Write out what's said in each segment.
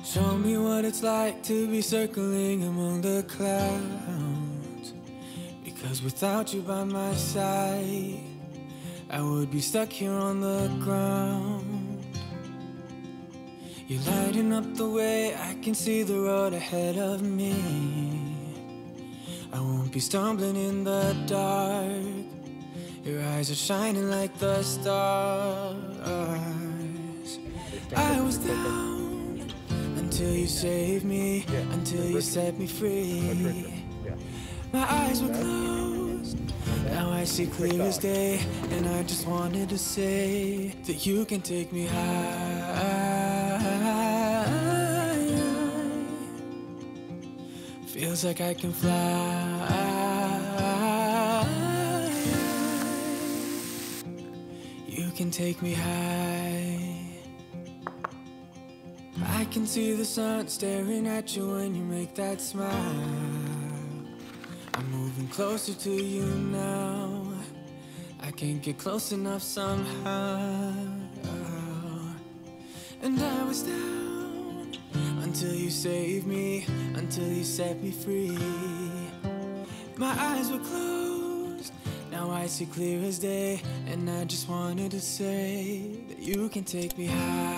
Show me what it's like to be circling among the clouds. Because without you by my side, I would be stuck here on the ground. You're lighting up the way, I can see the road ahead of me. I won't be stumbling in the dark. Your eyes are shining like the stars. I was down until you saved me, until you set me free. My eyes were closed, now I see clear as day. And I just wanted to say that you can take me high. Feels like I can fly. You can take me high. I can see the sun staring at you when you make that smile. I'm moving closer to you now. I can't get close enough somehow. And I was down until you saved me, until you set me free. My eyes were closed, now I see clear as day. And I just wanted to say that you can take me high.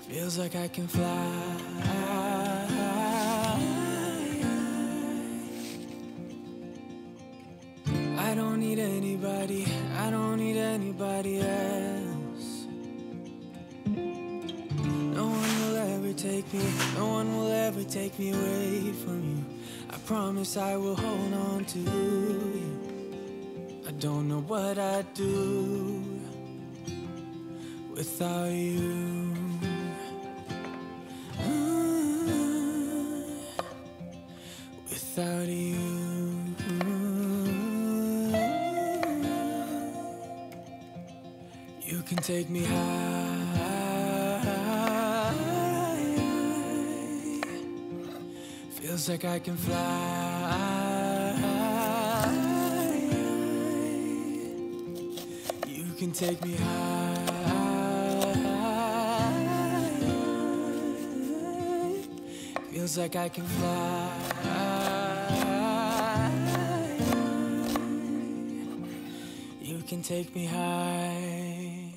Feels like I can fly. I don't need anybody, I don't need anybody else. No one will ever take me, no one will ever take me away from you. I promise I will hold on to you. I don't know what I'd do without you. Without you. You can take me high. Feels like I can fly. You can take me high. Feels like I can fly. You can take me high.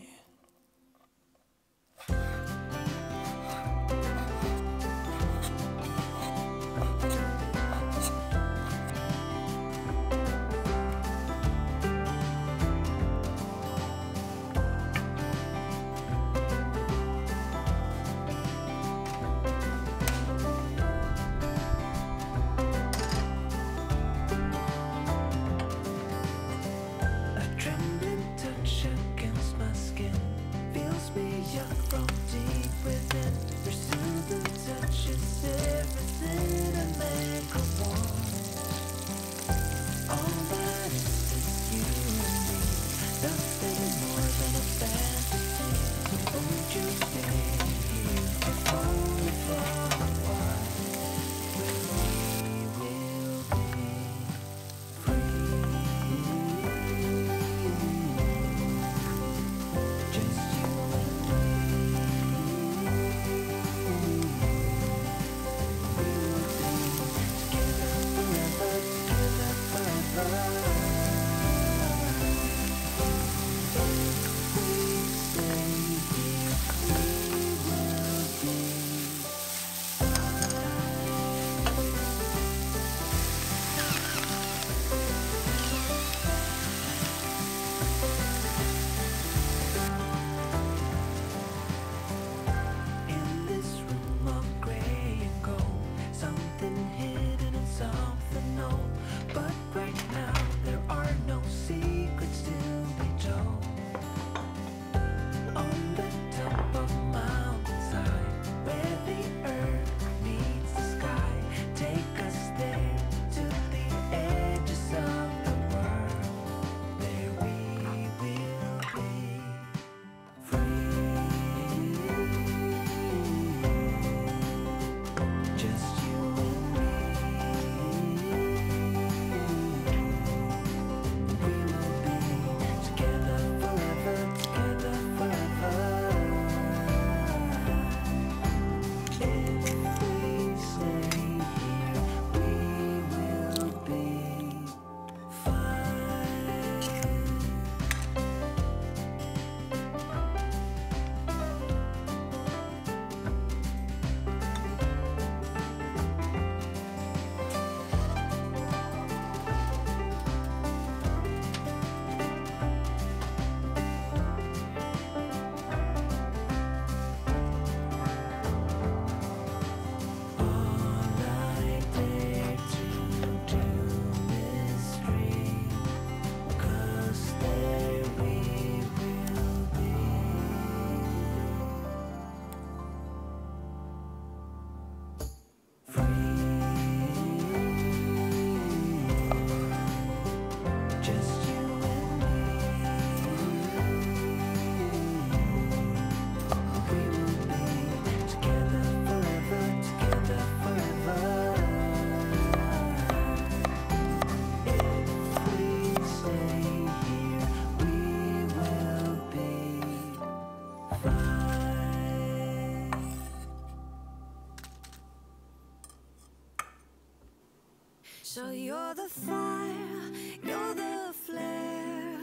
So you're the fire, you're the flare,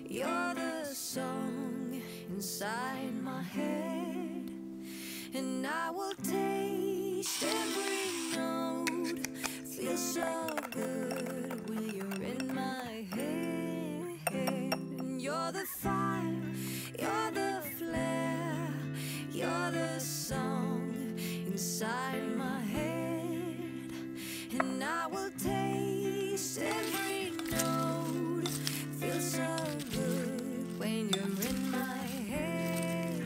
you're the song inside my head. And I will taste every note, feel so good when you're in my head. And you're the fire, you're the flare, you're the song inside my head. And I will taste every note, feel so good when you're in my head.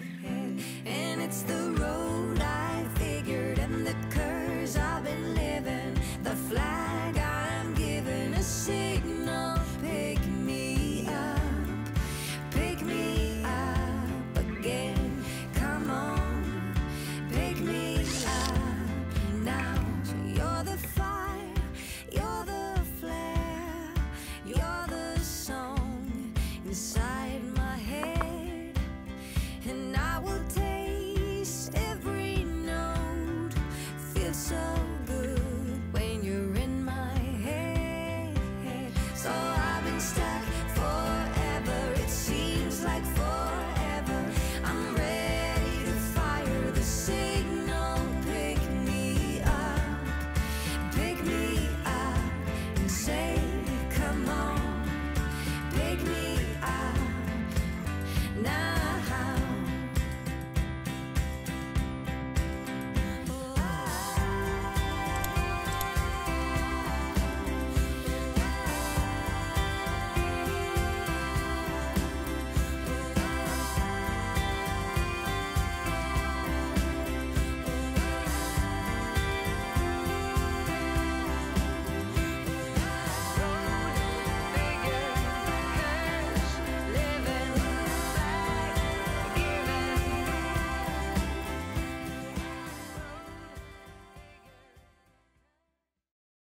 And it's the road I figured and the curves I've been living, the flag I'm giving, a signal. Pick me up again. Come on, pick me up now. So you're the fire, you're the flare, you're the song inside my head. And I will taste every note, feel so good when you're in my head. So I've been stuck forever, it seems like forever. I'm ready to fire the signal. Pick me up and say, come on, pick me